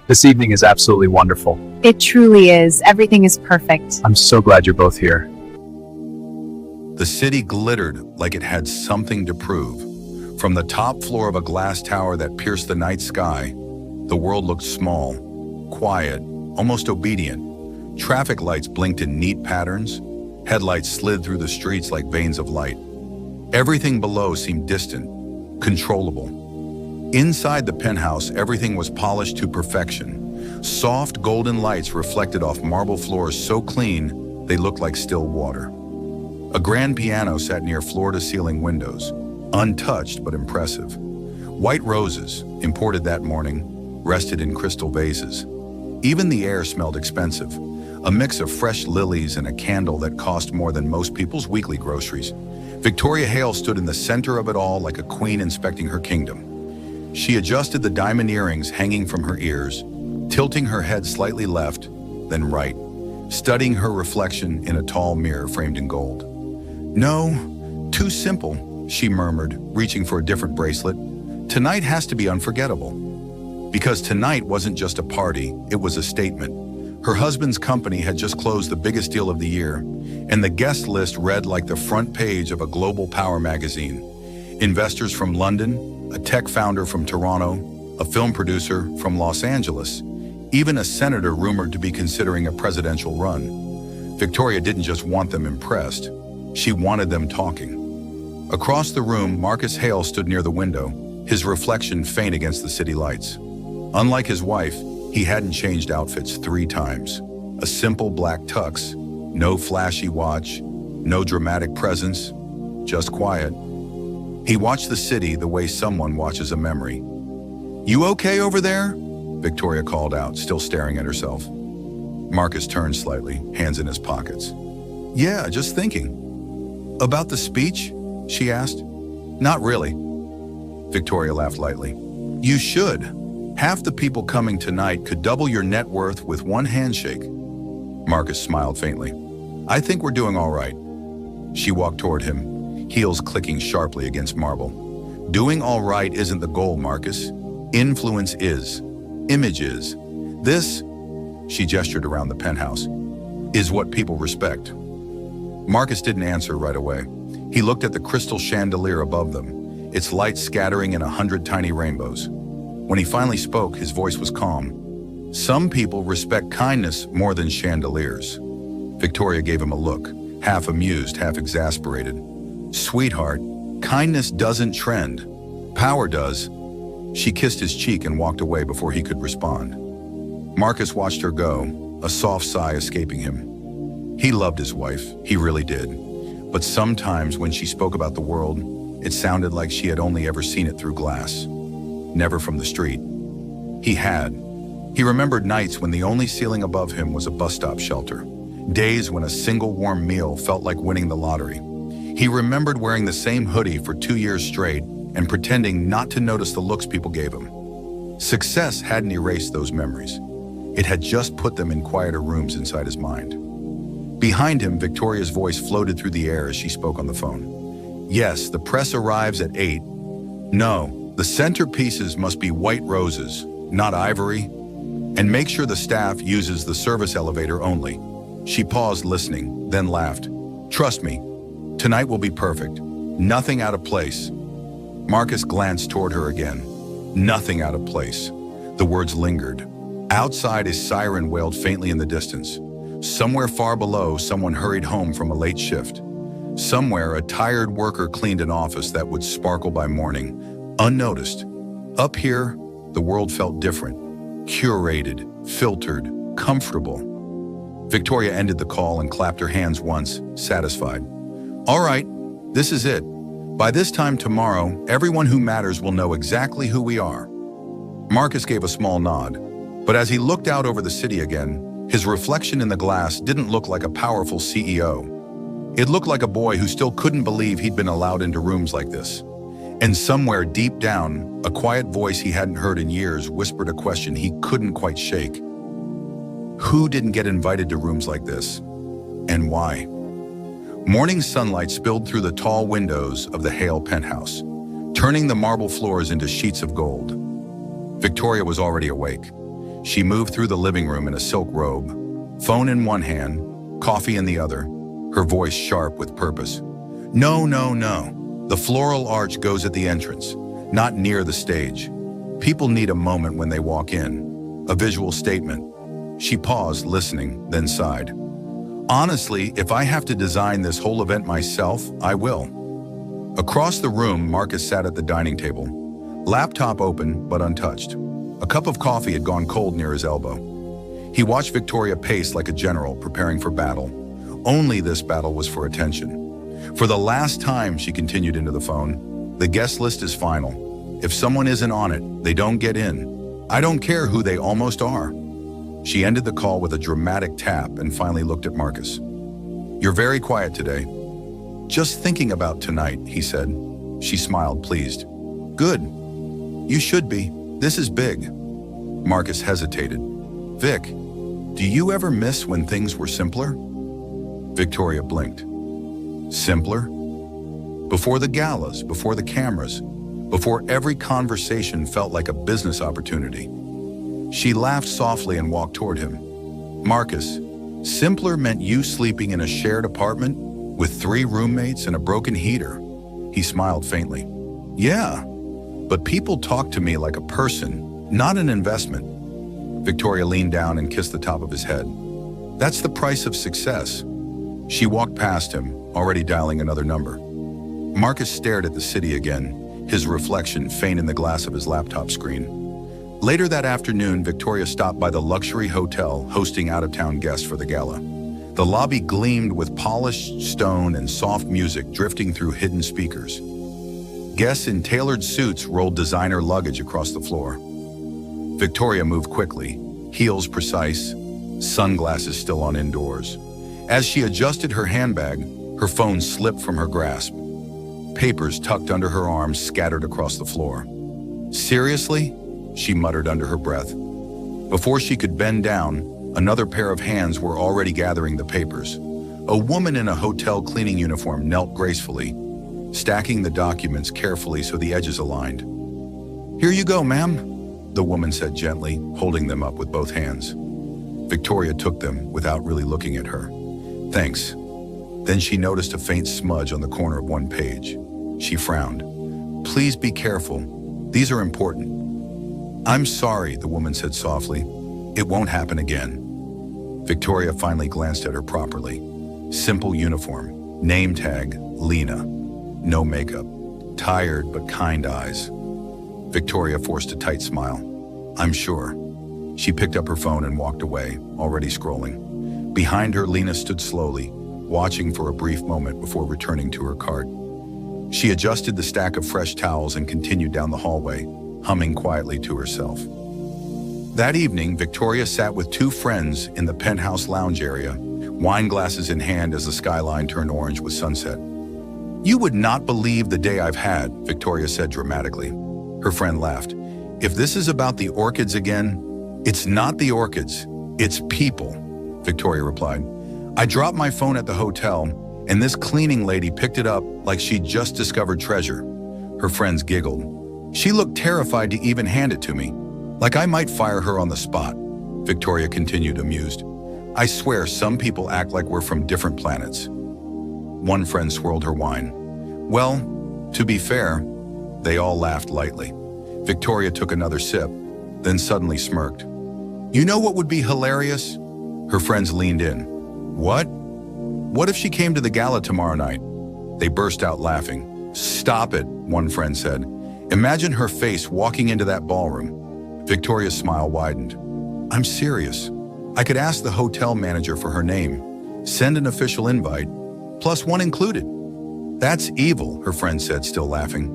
This evening is absolutely wonderful. It truly is. Everything is perfect. I'm so glad you're both here. The city glittered like it had something to prove. From the top floor of a glass tower that pierced the night sky, the world looked small, quiet, almost obedient. Traffic lights blinked in neat patterns. Headlights slid through the streets like veins of light. Everything below seemed distant, controllable. Inside the penthouse, everything was polished to perfection. Soft golden lights reflected off marble floors so clean they looked like still water. A grand piano sat near floor-to-ceiling windows, untouched but impressive. White roses, imported that morning, rested in crystal vases. Even the air smelled expensive, a mix of fresh lilies and a candle that cost more than most people's weekly groceries. Victoria Hale stood in the center of it all like a queen inspecting her kingdom. She adjusted the diamond earrings hanging from her ears, tilting her head slightly left, then right, studying her reflection in a tall mirror framed in gold. "No, too simple," she murmured, reaching for a different bracelet. "Tonight has to be unforgettable." Because tonight wasn't just a party, it was a statement. Her husband's company had just closed the biggest deal of the year, and the guest list read like the front page of a global power magazine. Investors from London, a tech founder from Toronto, a film producer from Los Angeles, even a senator rumored to be considering a presidential run. Victoria didn't just want them impressed, she wanted them talking. Across the room, Marcus Hale stood near the window, his reflection faint against the city lights. Unlike his wife, he hadn't changed outfits 3 times. A simple black tux, no flashy watch, no dramatic presence, just quiet. He watched the city the way someone watches a memory. "You okay over there?" Victoria called out, still staring at herself. Marcus turned slightly, hands in his pockets. "Yeah, just thinking." "About the speech?" she asked. "Not really." Victoria laughed lightly. "You should. Half the people coming tonight could double your net worth with one handshake." Marcus smiled faintly. "I think we're doing all right." She walked toward him, heels clicking sharply against marble. "Doing all right isn't the goal, Marcus. Influence is. Image is. This," she gestured around the penthouse, "is what people respect." Marcus didn't answer right away. He looked at the crystal chandelier above them, its light scattering in 100 tiny rainbows. When he finally spoke, his voice was calm. "Some people respect kindness more than chandeliers." Victoria gave him a look, half amused, half exasperated. "Sweetheart, kindness doesn't trend. Power does." She kissed his cheek and walked away before he could respond. Marcus watched her go, a soft sigh escaping him. He loved his wife, he really did. But sometimes when she spoke about the world, it sounded like she had only ever seen it through glass. Never from the street. He had. He remembered nights when the only ceiling above him was a bus stop shelter. Days when a single warm meal felt like winning the lottery. He remembered wearing the same hoodie for 2 years straight and pretending not to notice the looks people gave him. Success hadn't erased those memories. It had just put them in quieter rooms inside his mind. Behind him, Victoria's voice floated through the air as she spoke on the phone. "Yes, the press arrives at 8. No, the centerpieces must be white roses, not ivory. And make sure the staff uses the service elevator only." She paused, listening, then laughed. "Trust me, tonight will be perfect. Nothing out of place." Marcus glanced toward her again. "Nothing out of place." The words lingered. Outside, a siren wailed faintly in the distance. Somewhere far below, someone hurried home from a late shift. Somewhere, a tired worker cleaned an office that would sparkle by morning, unnoticed. Up here, the world felt different. Curated, filtered, comfortable. Victoria ended the call and clapped her hands once, satisfied. "All right, this is it. By this time tomorrow, everyone who matters will know exactly who we are." Marcus gave a small nod, but as he looked out over the city again, his reflection in the glass didn't look like a powerful CEO. It looked like a boy who still couldn't believe he'd been allowed into rooms like this. And somewhere deep down, a quiet voice he hadn't heard in years whispered a question he couldn't quite shake. Who didn't get invited to rooms like this? And why? Morning sunlight spilled through the tall windows of the Hale penthouse, turning the marble floors into sheets of gold. Victoria was already awake. She moved through the living room in a silk robe, phone in one hand, coffee in the other, her voice sharp with purpose. No, no, no. The floral arch goes at the entrance, not near the stage. People need a moment when they walk in, a visual statement. She paused, listening, then sighed. Honestly, if I have to design this whole event myself, I will. Across the room, Marcus sat at the dining table, laptop open but untouched. A cup of coffee had gone cold near his elbow. He watched Victoria pace like a general preparing for battle. Only this battle was for attention. For the last time, she continued into the phone, the guest list is final. If someone isn't on it, they don't get in. I don't care who they almost are. She ended the call with a dramatic tap and finally looked at Marcus. You're very quiet today. Just thinking about tonight, he said. She smiled, pleased. Good. You should be. This is big. Marcus hesitated. Vic, do you ever miss when things were simpler? Victoria blinked. Simpler? Before the galas, before the cameras, before every conversation felt like a business opportunity. She laughed softly and walked toward him. Marcus, simpler meant you sleeping in a shared apartment with 3 roommates and a broken heater. He smiled faintly. Yeah, but people talk to me like a person, not an investment. Victoria leaned down and kissed the top of his head. That's the price of success. She walked past him, already dialing another number. Marcus stared at the city again, his reflection faint in the glass of his laptop screen. Later that afternoon, Victoria stopped by the luxury hotel hosting out-of-town guests for the gala. The lobby gleamed with polished stone and soft music drifting through hidden speakers. Guests in tailored suits rolled designer luggage across the floor. Victoria moved quickly, heels precise, sunglasses still on indoors. As she adjusted her handbag, her phone slipped from her grasp. Papers tucked under her arms scattered across the floor. Seriously? She muttered under her breath. Before she could bend down, another pair of hands were already gathering the papers. A woman in a hotel cleaning uniform knelt gracefully, stacking the documents carefully so the edges aligned. Here you go, ma'am, the woman said gently, holding them up with both hands. Victoria took them without really looking at her. Thanks. Then she noticed a faint smudge on the corner of one page. She frowned. Please be careful. These are important. I'm sorry, the woman said softly. It won't happen again. Victoria finally glanced at her properly. Simple uniform, name tag, Lena. No makeup. Tired but kind eyes. Victoria forced a tight smile. I'm sure. She picked up her phone and walked away, already scrolling. Behind her, Lena stood slowly, watching for a brief moment before returning to her cart. She adjusted the stack of fresh towels and continued down the hallway, humming quietly to herself. That evening, Victoria sat with 2 friends in the penthouse lounge area, wine glasses in hand as the skyline turned orange with sunset. You would not believe the day I've had, Victoria said dramatically. Her friend laughed. If this is about the orchids again, it's not the orchids, it's people, Victoria replied. I dropped my phone at the hotel, and this cleaning lady picked it up like she'd just discovered treasure. Her friends giggled. She looked terrified to even hand it to me, like I might fire her on the spot. Victoria continued, amused. I swear some people act like we're from different planets. One friend swirled her wine. Well, to be fair, they all laughed lightly. Victoria took another sip, then suddenly smirked. You know what would be hilarious? Her friends leaned in. What? What if she came to the gala tomorrow night? They burst out laughing. Stop it, one friend said. Imagine her face walking into that ballroom. Victoria's smile widened. I'm serious. I could ask the hotel manager for her name, send an official invite, plus one included. That's evil, her friend said, still laughing.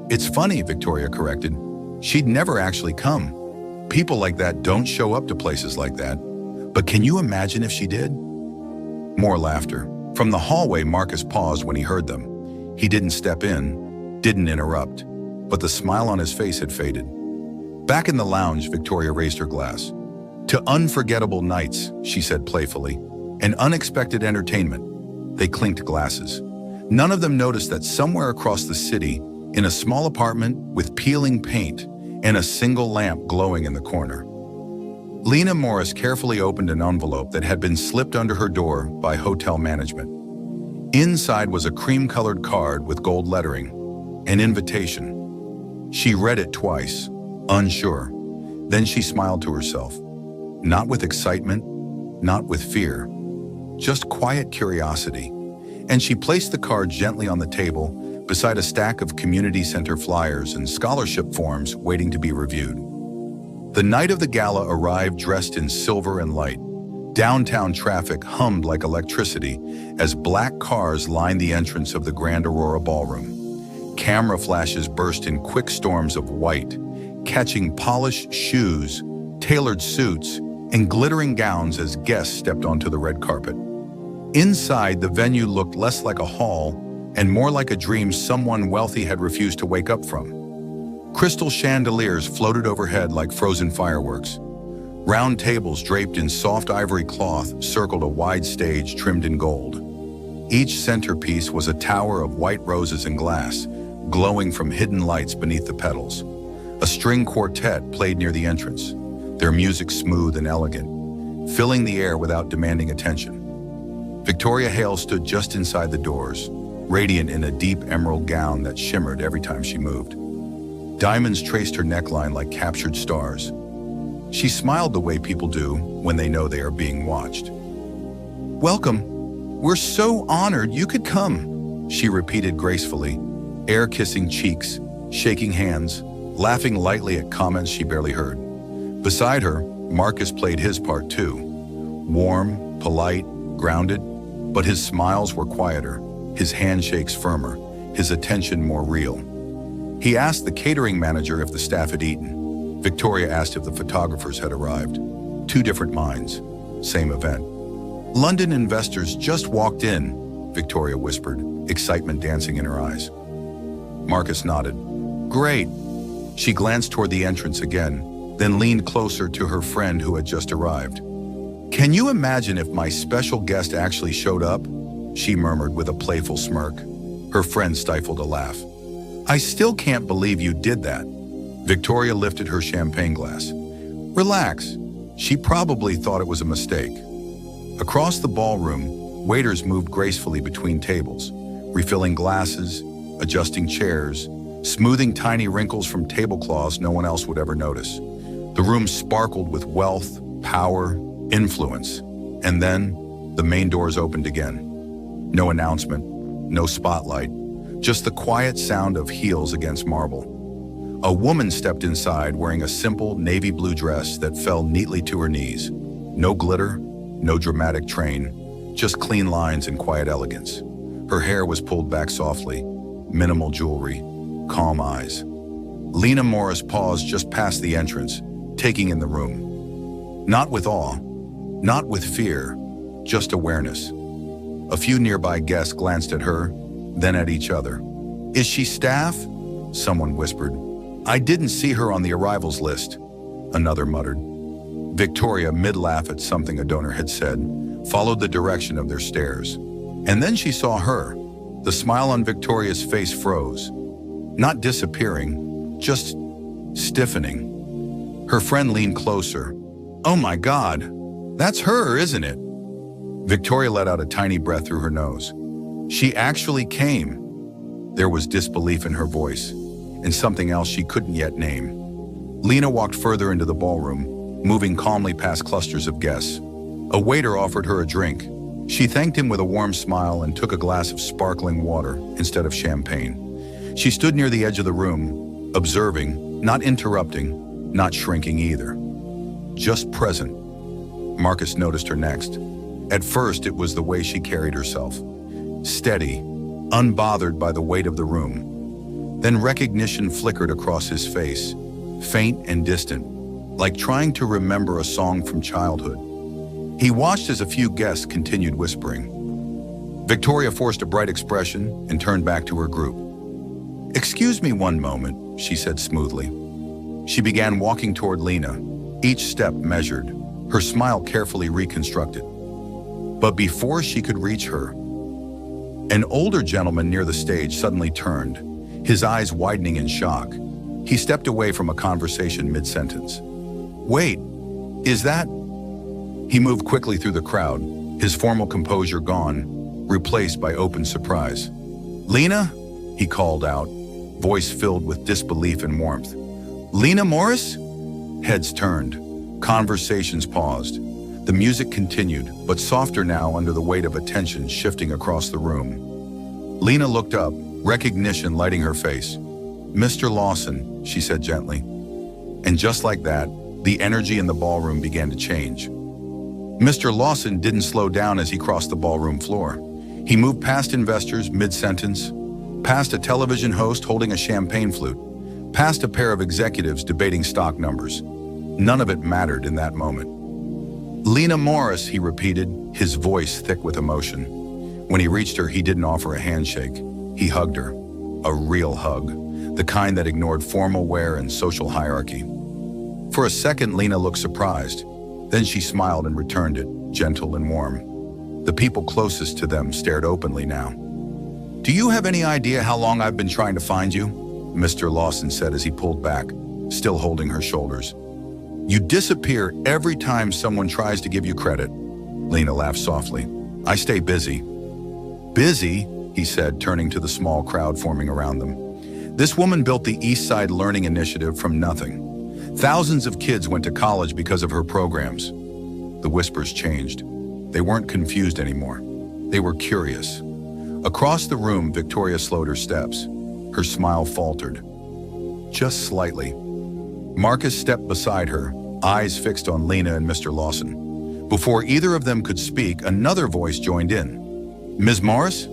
It's funny, Victoria corrected. She'd never actually come. People like that don't show up to places like that. But can you imagine if she did? More laughter. From the hallway, Marcus paused when he heard them. He didn't step in, didn't interrupt, but the smile on his face had faded. Back in the lounge, Victoria raised her glass. To unforgettable nights, she said playfully, and unexpected entertainment. They clinked glasses. None of them noticed that somewhere across the city, in a small apartment with peeling paint and a single lamp glowing in the corner, Lena Morris carefully opened an envelope that had been slipped under her door by hotel management. Inside was a cream-colored card with gold lettering, an invitation. She read it twice, unsure. Then she smiled to herself. Not with excitement, not with fear, just quiet curiosity. And she placed the card gently on the table beside a stack of community center flyers and scholarship forms waiting to be reviewed. The night of the gala arrived dressed in silver and light. Downtown traffic hummed like electricity as black cars lined the entrance of the Grand Aurora Ballroom. Camera flashes burst in quick storms of white, catching polished shoes, tailored suits, and glittering gowns as guests stepped onto the red carpet. Inside, the venue looked less like a hall and more like a dream someone wealthy had refused to wake up from. Crystal chandeliers floated overhead like frozen fireworks. Round tables draped in soft ivory cloth circled a wide stage trimmed in gold. Each centerpiece was a tower of white roses and glass, glowing from hidden lights beneath the petals. A string quartet played near the entrance, their music smooth and elegant, filling the air without demanding attention. Victoria Hale stood just inside the doors, radiant in a deep emerald gown that shimmered every time she moved. Diamonds traced her neckline like captured stars. She smiled the way people do when they know they are being watched. "Welcome. We're so honored you could come," she repeated gracefully, air-kissing cheeks, shaking hands, laughing lightly at comments she barely heard. Beside her, Marcus played his part too. Warm, polite, grounded, but his smiles were quieter, his handshakes firmer, his attention more real. He asked the catering manager if the staff had eaten. Victoria asked if the photographers had arrived. Two different minds, same event. "London investors just walked in," Victoria whispered, excitement dancing in her eyes. Marcus nodded. "Great." She glanced toward the entrance again, then leaned closer to her friend who had just arrived. "Can you imagine if my special guest actually showed up?" she murmured with a playful smirk. Her friend stifled a laugh. "I still can't believe you did that." Victoria lifted her champagne glass. "Relax. She probably thought it was a mistake." Across the ballroom, waiters moved gracefully between tables, refilling glasses, adjusting chairs, smoothing tiny wrinkles from tablecloths no one else would ever notice. The room sparkled with wealth, power, influence. And then, the main doors opened again. No announcement, no spotlight, just the quiet sound of heels against marble. A woman stepped inside wearing a simple navy blue dress that fell neatly to her knees. No glitter, no dramatic train, just clean lines and quiet elegance. Her hair was pulled back softly, minimal jewelry, calm eyes. Lena Morris paused just past the entrance, taking in the room. Not with awe, not with fear, just awareness. A few nearby guests glanced at her, then at each other. "Is she staff?" someone whispered. "I didn't see her on the arrivals list," another muttered. Victoria, mid-laugh at something a donor had said, followed the direction of their stares. And then she saw her. The smile on Victoria's face froze. Not disappearing, just stiffening. Her friend leaned closer. "Oh my God, that's her, isn't it?" Victoria let out a tiny breath through her nose. "She actually came." There was disbelief in her voice, and something else she couldn't yet name. Lena walked further into the ballroom, moving calmly past clusters of guests. A waiter offered her a drink. She thanked him with a warm smile and took a glass of sparkling water instead of champagne. She stood near the edge of the room, observing, not interrupting, not shrinking either. Just present. Marcus noticed her next. At first, it was the way she carried herself. Steady, unbothered by the weight of the room. Then recognition flickered across his face, faint and distant, like trying to remember a song from childhood. He watched as a few guests continued whispering. Victoria forced a bright expression and turned back to her group. "Excuse me one moment," she said smoothly. She began walking toward Lena, each step measured, her smile carefully reconstructed. But before she could reach her, an older gentleman near the stage suddenly turned, his eyes widening in shock. He stepped away from a conversation mid-sentence. "Wait," Is that? He moved quickly through the crowd, his formal composure gone, replaced by open surprise. Lena? He called out, voice filled with disbelief and warmth. Lena Morris? Heads turned. Conversations paused. The music continued, but softer now under the weight of attention shifting across the room. Lena looked up, recognition lighting her face. Mr. Lawson, she said gently. And just like that, the energy in the ballroom began to change. Mr. Lawson didn't slow down as he crossed the ballroom floor. He moved past investors mid-sentence, past a television host holding a champagne flute, past a pair of executives debating stock numbers. None of it mattered in that moment. Lena Morris, he repeated, his voice thick with emotion. When he reached her, he didn't offer a handshake. He hugged her. A real hug, the kind that ignored formal wear and social hierarchy. For a second, Lena looked surprised. Then she smiled and returned it, gentle and warm. The people closest to them stared openly now. Do you have any idea how long I've been trying to find you? Mr. Lawson said as he pulled back, still holding her shoulders. You disappear every time someone tries to give you credit. Lena laughed softly. I stay busy. Busy? He said, turning to the small crowd forming around them. This woman built the East Side Learning Initiative from nothing. Thousands of kids went to college because of her programs. The whispers changed. They weren't confused anymore. They were curious. Across the room, Victoria slowed her steps. Her smile faltered. Just slightly. Marcus stepped beside her, eyes fixed on Lena and Mr. Lawson. Before either of them could speak, another voice joined in. Ms. Morris?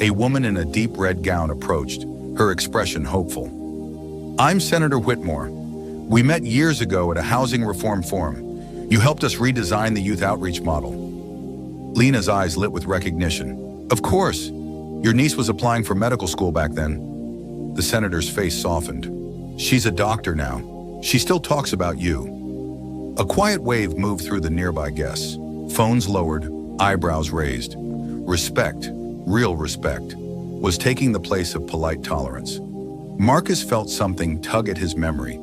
A woman in a deep red gown approached, her expression hopeful. I'm Senator Whitmore. We met years ago at a housing reform forum. You helped us redesign the youth outreach model. Lena's eyes lit with recognition. Of course. Your niece was applying for medical school back then. The senator's face softened. She's a doctor now. She still talks about you. A quiet wave moved through the nearby guests. Phones lowered, eyebrows raised. Respect, real respect, was taking the place of polite tolerance. Marcus felt something tug at his memory,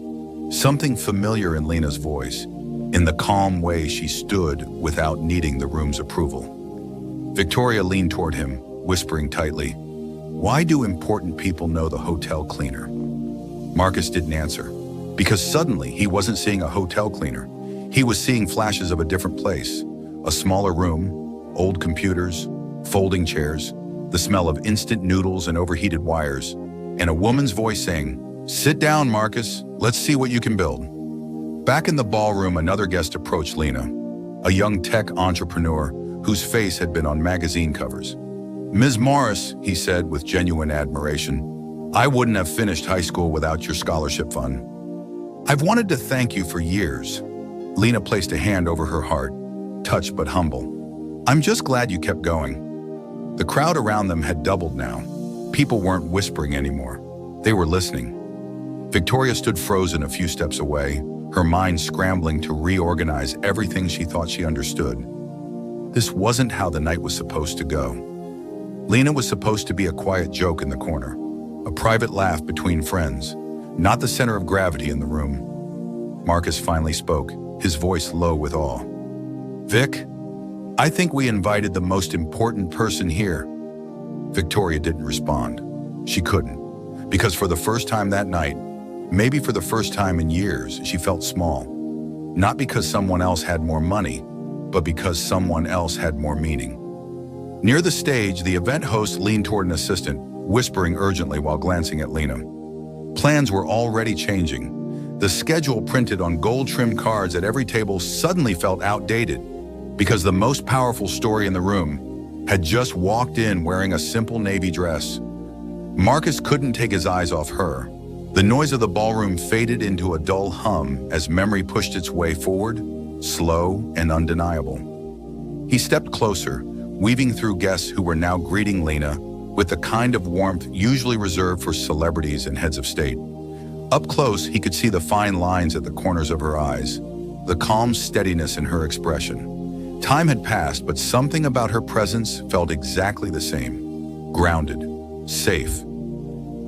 something familiar in Lena's voice, in the calm way she stood without needing the room's approval. Victoria leaned toward him, whispering tightly, Why do important people know the hotel cleaner? Marcus didn't answer, because suddenly he wasn't seeing a hotel cleaner. He was seeing flashes of a different place, a smaller room, old computers, folding chairs, the smell of instant noodles and overheated wires, and a woman's voice saying, Sit down, Marcus. Let's see what you can build. Back in the ballroom, another guest approached Lena, a young tech entrepreneur whose face had been on magazine covers. Ms. Morris, he said with genuine admiration, I wouldn't have finished high school without your scholarship fund. I've wanted to thank you for years. Lena placed a hand over her heart, touched but humble. I'm just glad you kept going. The crowd around them had doubled now. People weren't whispering anymore. They were listening. Victoria stood frozen a few steps away, her mind scrambling to reorganize everything she thought she understood. This wasn't how the night was supposed to go. Lena was supposed to be a quiet joke in the corner, a private laugh between friends, not the center of gravity in the room. Marcus finally spoke, his voice low with awe. Vic, I think we invited the most important person here. Victoria didn't respond. She couldn't, because for the first time that night, maybe for the first time in years, she felt small. Not because someone else had more money, but because someone else had more meaning. Near the stage, the event host leaned toward an assistant, whispering urgently while glancing at Lena. Plans were already changing. The schedule printed on gold-trimmed cards at every table suddenly felt outdated because the most powerful story in the room had just walked in wearing a simple navy dress. Marcus couldn't take his eyes off her. The noise of the ballroom faded into a dull hum as memory pushed its way forward, slow and undeniable. He stepped closer, weaving through guests who were now greeting Lena with the kind of warmth usually reserved for celebrities and heads of state. Up close, he could see the fine lines at the corners of her eyes, the calm steadiness in her expression. Time had passed, but something about her presence felt exactly the same. Grounded, safe.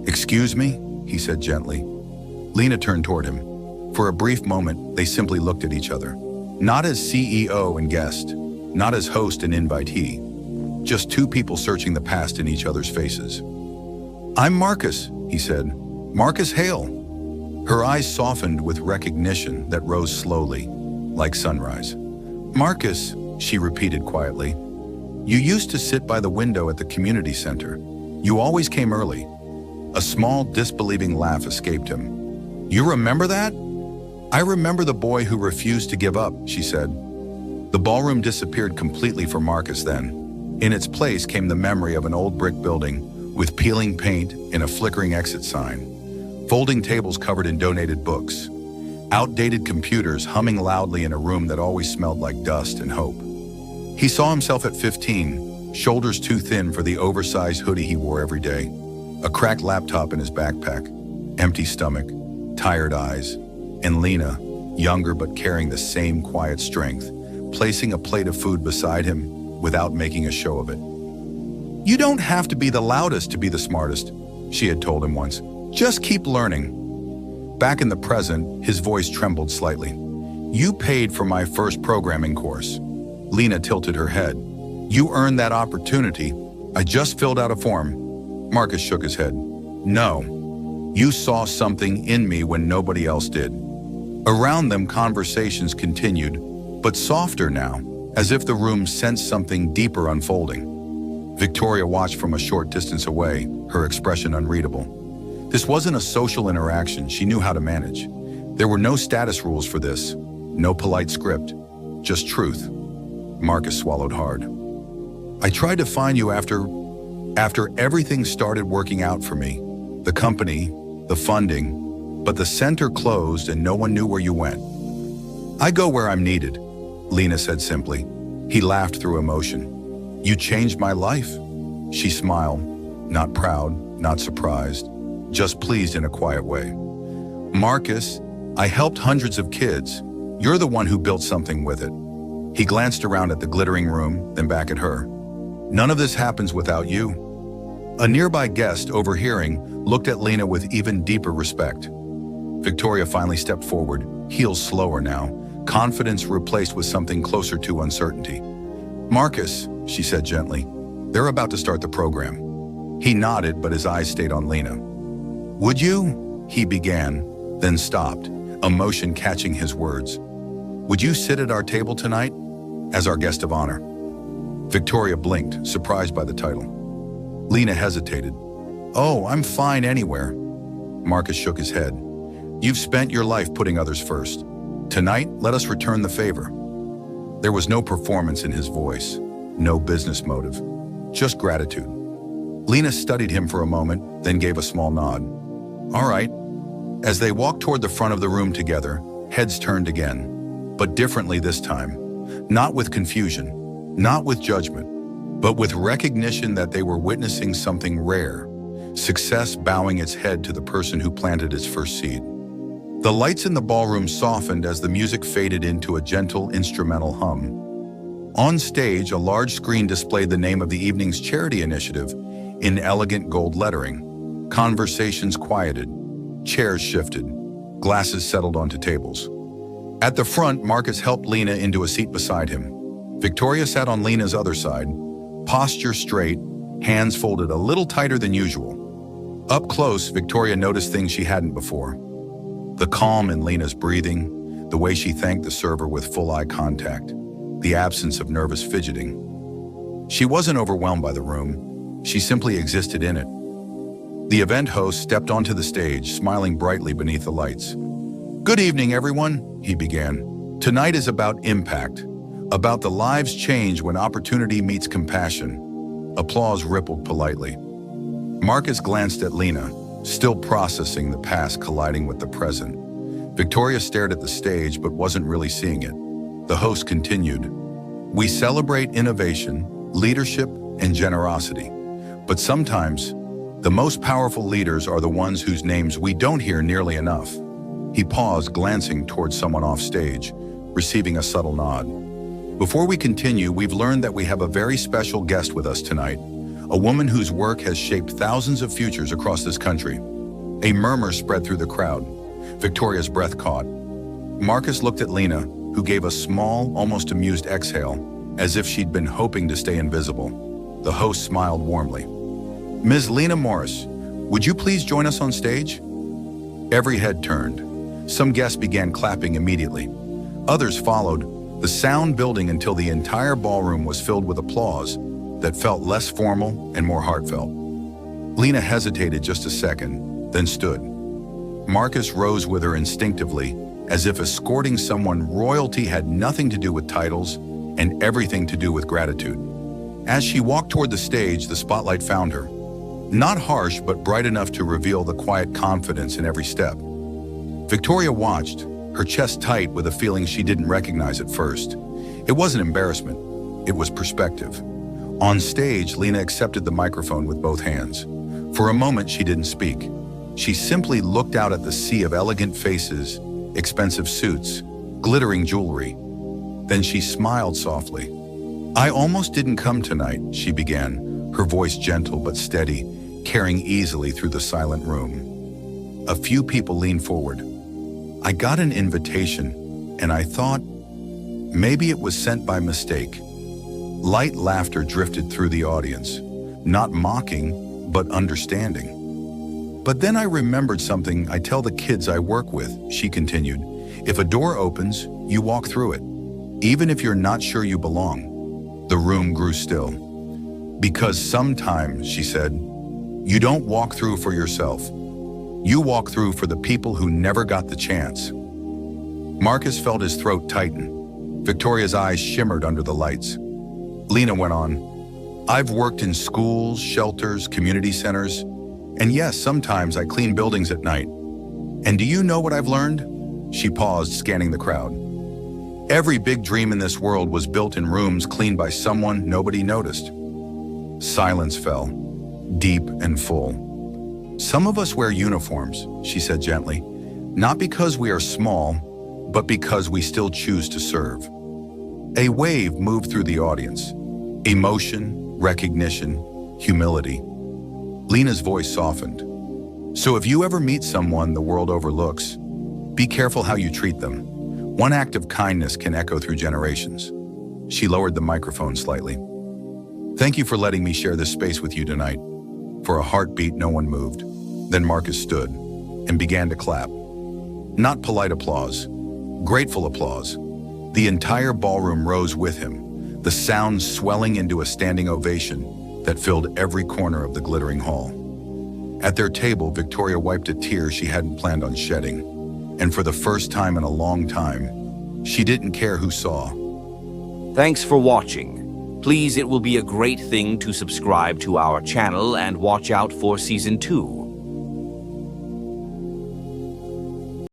Excuse me, he said gently. Lena turned toward him. For a brief moment, they simply looked at each other. Not as CEO and guest, not as host and invitee. Just two people searching the past in each other's faces. "I'm Marcus," he said. "Marcus Hale." Her eyes softened with recognition that rose slowly, like sunrise. "Marcus," she repeated quietly. "You used to sit by the window at the community center. You always came early." A small, disbelieving laugh escaped him. "You remember that?" "I remember the boy who refused to give up," she said. The ballroom disappeared completely for Marcus then. In its place came the memory of an old brick building with peeling paint and a flickering exit sign, folding tables covered in donated books, outdated computers humming loudly in a room that always smelled like dust and hope. He saw himself at 15, shoulders too thin for the oversized hoodie he wore every day, a cracked laptop in his backpack, empty stomach, tired eyes, and Lena, younger but carrying the same quiet strength, placing a plate of food beside him without making a show of it. "You don't have to be the loudest to be the smartest," she had told him once. "Just keep learning." Back in the present, his voice trembled slightly. "You paid for my first programming course." Lena tilted her head. "You earned that opportunity. I just filled out a form." Marcus shook his head. "No. You saw something in me when nobody else did." Around them, conversations continued, but softer now, as if the room sensed something deeper unfolding. Victoria watched from a short distance away, her expression unreadable. This wasn't a social interaction she knew how to manage. There were no status rules for this, no polite script, just truth. Marcus swallowed hard. "I tried to find you after everything started working out for me. The company, the funding, but the center closed and no one knew where you went." "I go where I'm needed," Lena said simply. He laughed through emotion. "You changed my life." She smiled, not proud, not surprised, just pleased in a quiet way. "Marcus, I helped hundreds of kids. You're the one who built something with it." He glanced around at the glittering room, then back at her. "None of this happens without you." A nearby guest, overhearing, looked at Lena with even deeper respect. Victoria finally stepped forward, heels slower now, confidence replaced with something closer to uncertainty. "Marcus," she said gently, "they're about to start the program." He nodded, but his eyes stayed on Lena. "Would you?" he began, then stopped, emotion catching his words. "Would you sit at our table tonight as our guest of honor?" Victoria blinked, surprised by the title. Lena hesitated. "Oh, I'm fine anywhere." Marcus shook his head. "You've spent your life putting others first. Tonight, let us return the favor." There was no performance in his voice, no business motive, just gratitude. Lena studied him for a moment, then gave a small nod. "All right." As they walked toward the front of the room together, heads turned again, but differently this time. Not with confusion, not with judgment, but with recognition that they were witnessing something rare, success bowing its head to the person who planted its first seed. The lights in the ballroom softened as the music faded into a gentle instrumental hum. On stage, a large screen displayed the name of the evening's charity initiative in elegant gold lettering. Conversations quieted, chairs shifted, glasses settled onto tables. At the front, Marcus helped Lena into a seat beside him. Victoria sat on Lena's other side, posture straight, hands folded a little tighter than usual. Up close, Victoria noticed things she hadn't before. The calm in Lena's breathing, the way she thanked the server with full eye contact, the absence of nervous fidgeting. She wasn't overwhelmed by the room, she simply existed in it. The event host stepped onto the stage, smiling brightly beneath the lights. "Good evening, everyone," he began. "Tonight is about impact, about the lives changed when opportunity meets compassion." Applause rippled politely. Marcus glanced at Lena, still processing the past colliding with the present. Victoria stared at the stage but wasn't really seeing it. The host continued, "We celebrate innovation, leadership, and generosity. But sometimes, the most powerful leaders are the ones whose names we don't hear nearly enough." He paused, glancing towards someone off stage, receiving a subtle nod. "Before we continue, we've learned that we have a very special guest with us tonight, a woman whose work has shaped thousands of futures across this country." A murmur spread through the crowd. Victoria's breath caught. Marcus looked at Lena, who gave a small, almost amused exhale, as if she'd been hoping to stay invisible. The host smiled warmly. "Ms. Lena Morris, would you please join us on stage?" Every head turned. Some guests began clapping immediately. Others followed, the sound building until the entire ballroom was filled with applause that felt less formal and more heartfelt. Lena hesitated just a second, then stood. Marcus rose with her instinctively, as if escorting someone royalty had nothing to do with titles and everything to do with gratitude. As she walked toward the stage, the spotlight found her. Not harsh, but bright enough to reveal the quiet confidence in every step. Victoria watched, her chest tight with a feeling she didn't recognize at first. It wasn't embarrassment, it was perspective. On stage, Lena accepted the microphone with both hands. For a moment, she didn't speak. She simply looked out at the sea of elegant faces, expensive suits, glittering jewelry. Then she smiled softly. "I almost didn't come tonight," she began, her voice gentle but steady, carrying easily through the silent room. A few people leaned forward. "I got an invitation, and I thought maybe it was sent by mistake." Light laughter drifted through the audience, not mocking, but understanding. "But then I remembered something I tell the kids I work with," she continued. "If a door opens, you walk through it, even if you're not sure you belong." The room grew still. "Because sometimes," she said, "you don't walk through for yourself. You walk through for the people who never got the chance." Marcus felt his throat tighten. Victoria's eyes shimmered under the lights. Lena went on, "I've worked in schools, shelters, community centers, and yes, sometimes I clean buildings at night. And do you know what I've learned?" She paused, scanning the crowd. "Every big dream in this world was built in rooms cleaned by someone nobody noticed." Silence fell, deep and full. "Some of us wear uniforms," she said gently, "not because we are small, but because we still choose to serve." A wave moved through the audience. Emotion, recognition, humility. Lena's voice softened. "So if you ever meet someone the world overlooks, be careful how you treat them. One act of kindness can echo through generations." She lowered the microphone slightly. "Thank you for letting me share this space with you tonight." For a heartbeat, no one moved. Then Marcus stood and began to clap. Not polite applause, grateful applause. The entire ballroom rose with him, the sound swelling into a standing ovation that filled every corner of the glittering hall. At their table, Victoria wiped a tear she hadn't planned on shedding. And for the first time in a long time, she didn't care who saw. Thanks for watching. Please, it will be a great thing to subscribe to our channel and watch out for Season 2.